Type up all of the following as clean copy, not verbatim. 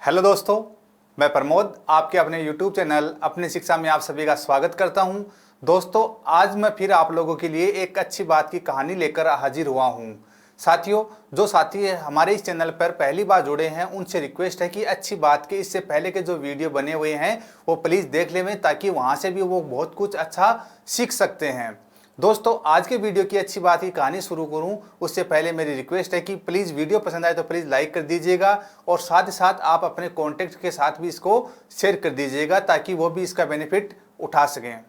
Hello दोस्तों, मैं प्रमोद आपके अपने YouTube चैनल अपनी शिक्षा में आप सभी का स्वागत करता हूं। दोस्तों, आज मैं फिर आप लोगों के लिए एक अच्छी बात की कहानी लेकर हाजिर हुआ हूं। साथियों, जो साथी हमारे इस चैनल पर पहली बार जुड़े हैं उनसे रिक्वेस्ट है कि अच्छी बात के इससे पहले के जो वीडियो बने हुए हैं वो प्लीज़ देख लें, ताकि वहाँ से भी वो बहुत कुछ अच्छा सीख सकते हैं। दोस्तों, आज के वीडियो की अच्छी बात की कहानी शुरू करूं उससे पहले मेरी रिक्वेस्ट है कि प्लीज़ वीडियो पसंद आए तो प्लीज़ लाइक कर दीजिएगा और साथ ही साथ आप अपने कॉन्टेक्ट के साथ भी इसको शेयर कर दीजिएगा ताकि वो भी इसका बेनिफिट उठा सकें।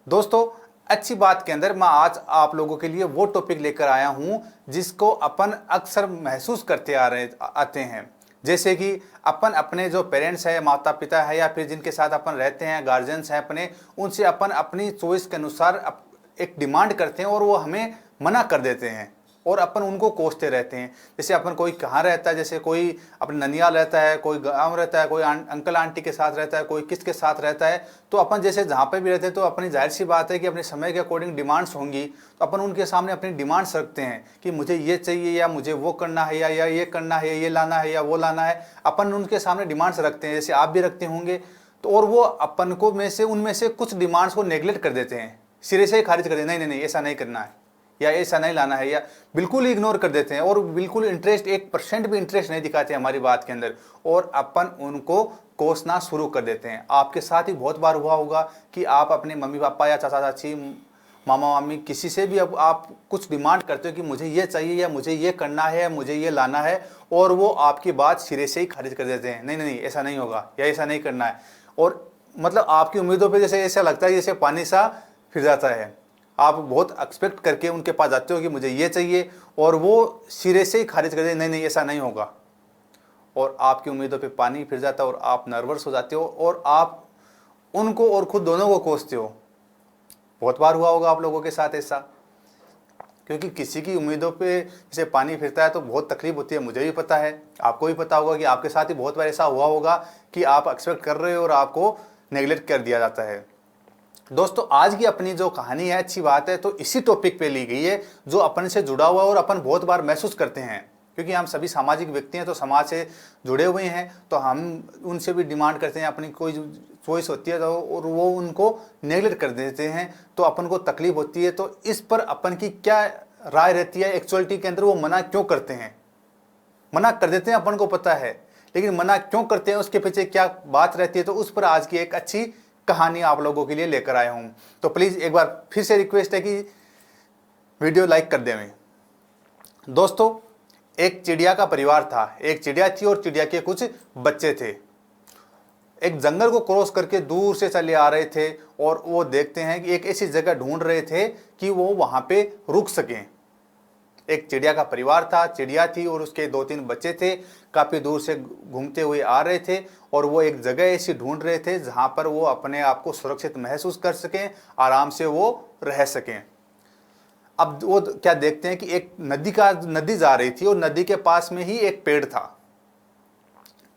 दोस्तों, अच्छी बात के अंदर मैं आज आप लोगों के लिए वो टॉपिक लेकर आया हूं जिसको अपन अक्सर महसूस करते आते हैं। जैसे कि अपन अपने जो पेरेंट्स है, माता पिता है, या फिर जिनके साथ अपन रहते हैं, गार्जियंस हैं अपने, उनसे अपन अपनी चॉइस के अनुसार एक डिमांड करते हैं और वो हमें मना कर देते हैं और अपन उनको कोसते रहते हैं। जैसे अपन कोई कहाँ रहता है, जैसे कोई अपने ननियाल रहता है, कोई गांव रहता है, कोई अंकल आंटी के साथ रहता है, कोई किसके साथ रहता है, तो अपन जैसे जहाँ पे भी रहते हैं तो अपनी जाहिर सी बात है कि अपने समय के अकॉर्डिंग डिमांड्स होंगी, तो अपन उनके सामने अपनी डिमांड्स रखते हैं कि मुझे ये चाहिए या मुझे वो करना है या ये करना है, ये लाना है या वो लाना है। अपन उनके सामने डिमांड्स रखते हैं, जैसे आप भी रखते होंगे। तो और वो अपन को उनमें से कुछ डिमांड्स को नेगलेक्ट कर देते हैं, सिरे से ही खारिज कर देते हैं, नहीं नहीं नहीं ऐसा नहीं करना है या ऐसा नहीं लाना है, या बिल्कुल ही इग्नोर कर देते हैं और बिल्कुल इंटरेस्ट 1% भी इंटरेस्ट नहीं दिखाते हमारी बात के अंदर और अपन उनको कोसना शुरू कर देते हैं। आपके साथ ही बहुत बार हुआ होगा कि आप अपने मम्मी पापा या चाचा चाची, मामा मामी, किसी से भी अब आप कुछ डिमांड करते हो कि मुझे ये चाहिए या मुझे ये करना है, मुझे ये लाना है, और वो आपकी बात सिरे से ही खारिज कर देते हैं, नहीं नहीं नहीं ऐसा नहीं होगा या ऐसा नहीं करना है। और मतलब आपकी उम्मीदों पर जैसे ऐसा लगता है जैसे पानी सा फिर जाता है। आप बहुत एक्सपेक्ट करके उनके पास जाते हो कि मुझे ये चाहिए और वो सिरे से ही खारिज कर दे, नहीं नहीं ऐसा नहीं होगा, और आपकी उम्मीदों पे पानी फिर जाता है और आप नर्वस हो जाते हो और आप उनको और खुद दोनों को कोसते हो। बहुत बार हुआ होगा आप लोगों के साथ ऐसा, क्योंकि किसी की उम्मीदों पे जैसे पानी फिरता है तो बहुत तकलीफ होती है। मुझे भी पता है, आपको भी पता होगा कि आपके साथ ही बहुत बार ऐसा हुआ होगा कि आप एक्सपेक्ट कर रहे हो और आपको नेगलेक्ट कर दिया जाता है। दोस्तों, आज की अपनी जो कहानी है, अच्छी बात है, तो इसी टॉपिक पे ली गई है जो अपन से जुड़ा हुआ है और अपन बहुत बार महसूस करते हैं, क्योंकि हम सभी सामाजिक व्यक्ति हैं तो समाज से जुड़े हुए हैं, तो हम उनसे भी डिमांड करते हैं। अपनी कोई चॉइस होती है तो और वो उनको नेगलेक्ट कर देते हैं तो अपन को तकलीफ होती है। तो इस पर अपन की क्या राय रहती है, एक्चुअलिटी के अंदर वो मना क्यों करते हैं? मना कर देते हैं अपन को पता है, लेकिन मना क्यों करते हैं, उसके पीछे क्या बात रहती है, तो उस पर आज की एक अच्छी कहानी आप लोगों के लिए लेकर आया हूं। तो प्लीज एक बार फिर से रिक्वेस्ट है कि वीडियो लाइक कर दें। दोस्तों, एक चिड़िया का परिवार था। एक चिड़िया थी और चिड़िया के कुछ बच्चे थे। एक जंगल को क्रॉस करके दूर से चले आ रहे थे और वो देखते हैं कि एक ऐसी जगह ढूंढ रहे थे कि वो वहां पे रुक सकें। एक चिड़िया का परिवार था, चिड़िया थी और उसके 2-3 बच्चे थे। काफ़ी दूर से घूमते हुए आ रहे थे और वो एक जगह ऐसी ढूंढ रहे थे जहाँ पर वो अपने आप को सुरक्षित महसूस कर सकें, आराम से वो रह सकें। अब वो क्या देखते हैं कि एक नदी जा रही थी और नदी के पास में ही एक पेड़ था।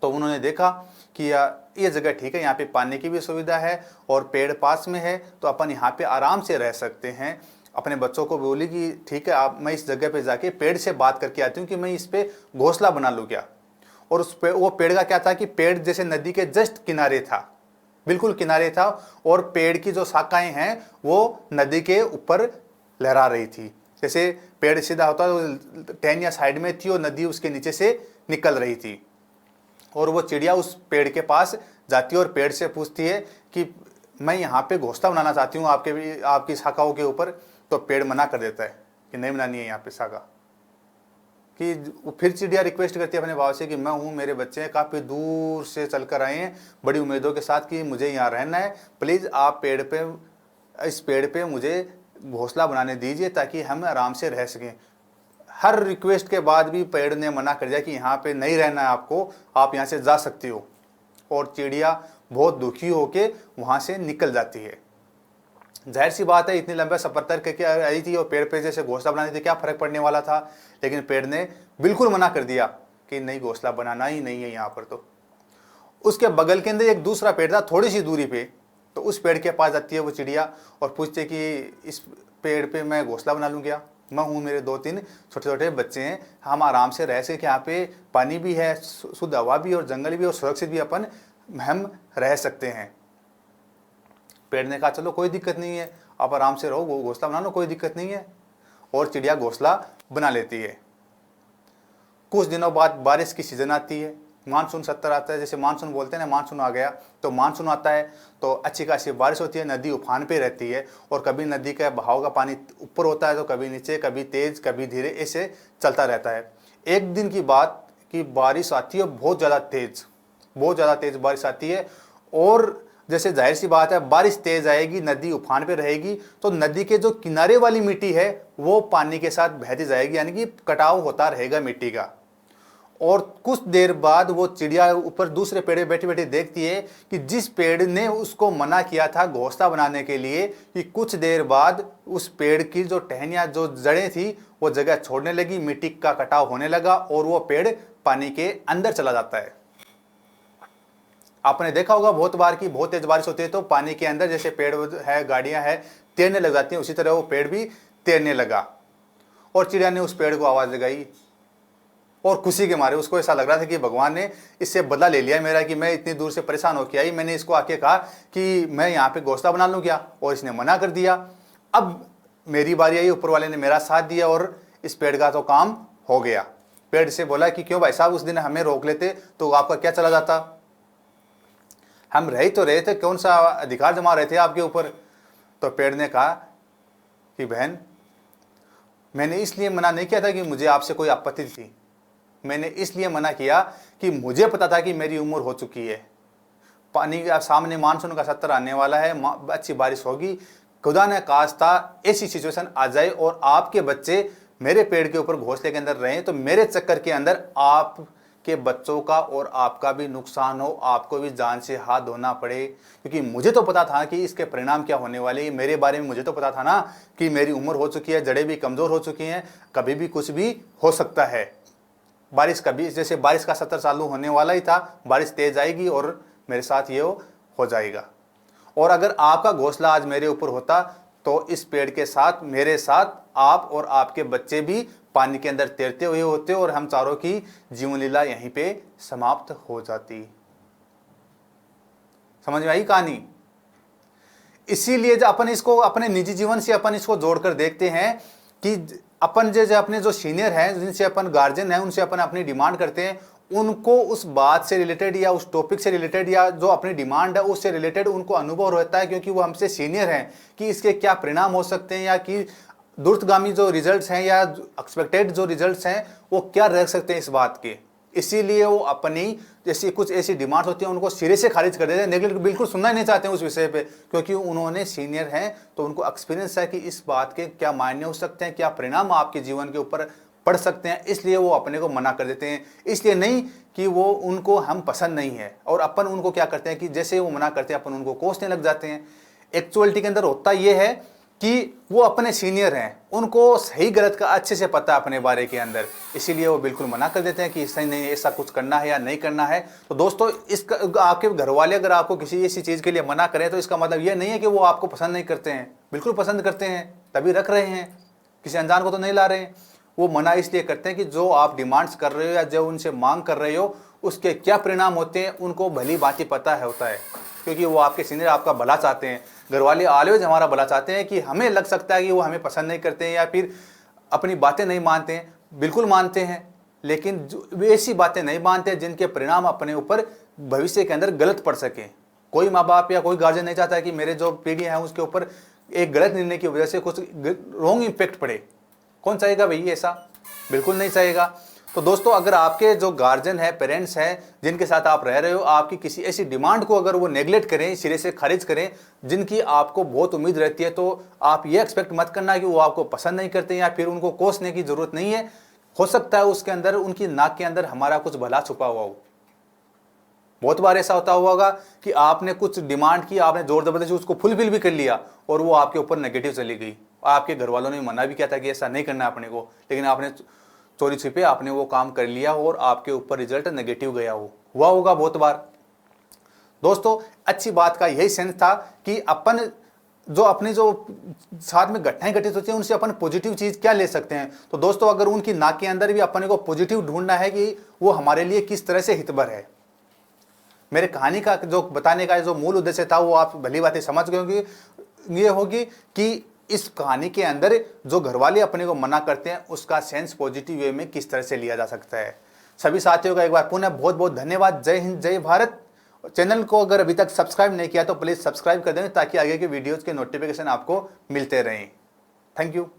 तो उन्होंने देखा कि ये जगह ठीक है, यहाँ पे पानी की भी सुविधा है और पेड़ पास में है, तो अपन यहाँ पे आराम से रह सकते हैं। अपने बच्चों को बोली कि ठीक है, आप मैं इस जगह पे जाके पेड़ से बात करके आती हूँ कि मैं इस पे घोंसला बना लूँ क्या। और वो पेड़ का क्या था कि पेड़ जैसे नदी के जस्ट किनारे था, बिल्कुल किनारे था, और पेड़ की जो शाखाएं हैं वो नदी के ऊपर लहरा रही थी। जैसे पेड़ सीधा होता तो टहनिया साइड में थी और नदी उसके नीचे से निकल रही थी। और वो चिड़िया उस पेड़ के पास जाती है और पेड़ से पूछती है कि मैं यहाँ पे घोंसला बनाना चाहती हूँ आपकी शाखाओं के ऊपर। तो पेड़ मना कर देता है कि नहीं बनानी है यहाँ पे शाखा। कि फिर चिड़िया रिक्वेस्ट करती है अपने बाबा से कि मैं हूँ, मेरे बच्चे हैं, काफ़ी दूर से चल कर आए हैं बड़ी उम्मीदों के साथ कि मुझे यहाँ रहना है, प्लीज़ आप इस पेड़ पे मुझे घोंसला बनाने दीजिए ताकि हम आराम से रह सकें। हर रिक्वेस्ट के बाद भी पेड़ ने मना कर दिया कि यहाँ पे नहीं रहना है आपको, आप यहाँ से जा सकती हो। और चिड़िया बहुत दुखी होके वहाँ से निकल जाती है। जाहिर सी बात है, इतनी लंबा सफर तक करके आई थी और पेड़ पे जैसे घोंसला बनाने थी, क्या फ़र्क पड़ने वाला था। लेकिन पेड़ ने बिल्कुल मना कर दिया कि नहीं, घोंसला बनाना ही नहीं है यहाँ पर। तो उसके बगल के अंदर एक दूसरा पेड़ था थोड़ी सी दूरी पे, तो उस पेड़ के पास जाती है वो चिड़िया और पूछती है कि इस पेड़ पे मैं घोंसला बना लूँ क्या। मैं हूँ, मेरे 2-3 छोटे छोटे बच्चे हैं, हम आराम से रह सके, यहाँ पे पानी भी है, शुद्ध हवा भी और जंगल भी और सुरक्षित भी हम रह सकते हैं। पेड़ ने कहा चलो कोई दिक्कत नहीं है, आप आराम से रहो, वो घोंसला बना लो, कोई दिक्कत नहीं है। और चिड़िया घोंसला बना लेती है। कुछ दिनों बाद बारिश की सीज़न आती है, मानसून 70 आता है, जैसे मानसून बोलते हैं ना, मानसून आ गया, तो मानसून आता है तो अच्छी खासी बारिश होती है, नदी उफान पे रहती है और कभी नदी का बहाव का पानी ऊपर होता है तो कभी नीचे, कभी तेज़ कभी धीरे, ऐसे चलता रहता है। एक दिन की बात की बारिश आती है, बहुत ज़्यादा तेज़ बारिश आती है। और जैसे जाहिर सी बात है, बारिश तेज़ आएगी, नदी उफान पे रहेगी, तो नदी के जो किनारे वाली मिट्टी है वो पानी के साथ बहती जाएगी, यानी कि कटाव होता रहेगा मिट्टी का। और कुछ देर बाद वो चिड़िया ऊपर दूसरे पेड़ पे बैठी बैठी देखती है कि जिस पेड़ ने उसको मना किया था घोंसला बनाने के लिए, कि कुछ देर बाद उस पेड़ की जो टहनियाँ, जो जड़ें थी, वो जगह छोड़ने लगी, मिट्टी का कटाव होने लगा और वो पेड़ पानी के अंदर चला जाता है। आपने देखा होगा बहुत बार कि बहुत तेज बारिश होती है तो पानी के अंदर जैसे पेड़ है, गाड़ियां हैं, तैरने लग जाती हैं, उसी तरह वो पेड़ भी तैरने लगा। और चिड़िया ने उस पेड़ को आवाज़ लगाई और खुशी के मारे उसको ऐसा लग रहा था कि भगवान ने इससे बदला ले लिया मेरा, कि मैं इतनी दूर से परेशान होकर आई, मैंने इसको आके कहा कि मैं यहाँ पे घोंसला बना लूँ क्या, और इसने मना कर दिया। अब मेरी बारी आई, ऊपर वाले ने मेरा साथ दिया और इस पेड़ का तो काम हो गया। पेड़ से बोला कि क्यों भाई साहब, उस दिन हमें रोक लेते तो आपका क्या चला जाता, हम रह तो रहे थे, कौन सा अधिकार जमा रहे थे आपके ऊपर। तो पेड़ ने कहा कि बहन, मैंने इसलिए मना नहीं किया था कि मुझे आपसे कोई आपत्ति थी, मैंने इसलिए मना किया कि मुझे पता था कि मेरी उम्र हो चुकी है, पानी का सामने मानसून का 70 आने वाला है, अच्छी बारिश होगी, खुदा ने खास्ता ऐसी सिचुएशन आ जाए और आपके बच्चे मेरे पेड़ के ऊपर घोंसले के अंदर रहें तो मेरे चक्कर के अंदर आपके बच्चों का और आपका भी नुकसान हो, आपको भी जान से हाथ धोना पड़े। क्योंकि मुझे तो पता था कि इसके परिणाम क्या होने वाले, मेरे बारे में मुझे तो पता था ना कि मेरी उम्र हो चुकी है, जड़ें भी कमज़ोर हो चुकी हैं, कभी भी कुछ भी हो सकता है। बारिश कभी, जैसे बारिश का 70 चालू होने वाला ही था, बारिश तेज आएगी और मेरे साथ ये हो जाएगा। और अगर आपका घोंसला आज मेरे ऊपर होता तो इस पेड़ के साथ मेरे साथ आप और आपके बच्चे भी पानी के अंदर तैरते हुए होते और हम चारों की जीवन लीला यहीं पे समाप्त हो जाती। समझ में आई कहानी? इसीलिए जब अपन इसको अपने निजी जीवन से अपन इसको जोड़कर देखते हैं कि अपन जो अपने जो सीनियर हैं, जिनसे अपन गार्जियन हैं, उनसे अपन अपनी डिमांड करते हैं, उनको उस बात से रिलेटेड या उस टॉपिक से रिलेटेड या जो अपनी डिमांड है उससे रिलेटेड उनको अनुभव रहता है, क्योंकि वो हमसे सीनियर हैं, कि इसके क्या परिणाम हो सकते हैं या कि दूरगामी जो रिजल्ट्स हैं या एक्सपेक्टेड जो रिजल्ट्स हैं वो क्या रह सकते हैं इस बात के। इसीलिए वो अपनी जैसी कुछ ऐसी डिमांड्स होती हैं उनको सिरे से खारिज कर देते हैं, नेगलेक्ट, बिल्कुल सुनना ही नहीं चाहते हैं उस विषय पे, क्योंकि उन्होंने सीनियर हैं तो उनको एक्सपीरियंस है कि इस बात के क्या मायने हो सकते हैं, क्या परिणाम आपके जीवन के ऊपर पड़ सकते हैं, इसलिए वो अपने को मना कर देते हैं। इसलिए नहीं कि वो उनको हम पसंद नहीं है और अपन उनको क्या करते हैं कि जैसे वो मना करते हैं अपन उनको कोसने लग जाते हैं। एक्चुअलिटी के अंदर होता ये है कि वो अपने सीनियर हैं, उनको सही गलत का अच्छे से पता है अपने बारे के अंदर, इसीलिए वो बिल्कुल मना कर देते हैं कि सही नहीं, ऐसा कुछ करना है या नहीं करना है। तो दोस्तों, इसका आपके घर वाले अगर आपको किसी ऐसी चीज़ के लिए मना करें तो इसका मतलब ये नहीं है कि वो आपको पसंद नहीं करते हैं, बिल्कुल पसंद करते हैं, तभी रख रहे हैं, किसी अनजान को तो नहीं ला रहे हैं। वो मना इसलिए करते हैं कि जो आप डिमांड्स कर रहे हो या जो उनसे मांग कर रहे हो उसके क्या परिणाम होते हैं उनको भली बात पता है होता है, क्योंकि वो आपके सीनियर आपका भला चाहते हैं। घर वाले ऑलवेज हमारा भला चाहते हैं, कि हमें लग सकता है कि वो हमें पसंद नहीं करते हैं या फिर अपनी बातें नहीं मानते हैं, बिल्कुल मानते हैं, लेकिन वे ऐसी बातें नहीं मानते जिनके परिणाम अपने ऊपर भविष्य के अंदर गलत पड़ सके। कोई माँ बाप या कोई गार्जियन नहीं चाहता है कि मेरे जो पीढ़ी है उसके ऊपर एक गलत निर्णय की वजह से कुछ रॉन्ग इम्पैक्ट पड़े। कौन चाहेगा भाई ऐसा? बिल्कुल नहीं चाहेगा। तो दोस्तों, अगर आपके जो गार्जियन है, पेरेंट्स हैं, जिनके साथ आप रह रहे हो, आपकी किसी ऐसी डिमांड को अगर वो नेगलेक्ट करें, सिरे से खारिज करें, जिनकी आपको बहुत उम्मीद रहती है, तो आप ये एक्सपेक्ट मत करना कि वो आपको पसंद नहीं करते या फिर उनको कोसने की जरूरत नहीं है। हो सकता है उसके अंदर, उनकी नाक के अंदर हमारा कुछ भला छुपा हुआ हो। बहुत बार ऐसा होता होगा कि आपने कुछ डिमांड की, आपने जोर जबरदस्ती उसको फुलफिल भी कर लिया और वो आपके ऊपर नेगेटिव चली गई। आपके घर वालों ने मना भी किया था कि ऐसा नहीं करना अपने को, लेकिन आपने चोरी छिपे आपने वो काम कर लिया और आपके ऊपर रिजल्ट नेगेटिव गया हुआ होगा बहुत बार। दोस्तों, अच्छी बात का यही सेंस था कि अपन जो अपनी जो साथ में घटनाएं घटित होती हैं उनसे अपन पॉजिटिव चीज़ क्या ले सकते हैं। तो दोस्तों अगर उनकी नाक के अंदर भी अपने को पॉजिटिव ढूंढना है कि वो हमारे लिए किस तरह से हितबर है। मेरे कहानी का जो बताने का जो मूल उद्देश्य था वो आप भली बातें समझ गए होंगे। ये होगी कि इस कहानी के अंदर जो घरवाले अपने को मना करते हैं उसका सेंस पॉजिटिव वे में किस तरह से लिया जा सकता है। सभी साथियों का एक बार पुनः बहुत बहुत धन्यवाद। जय हिंद, जय भारत। चैनल को अगर अभी तक सब्सक्राइब नहीं किया तो प्लीज़ सब्सक्राइब कर दें ताकि आगे के वीडियोज़ के नोटिफिकेशन आपको मिलते रहें। Thank you.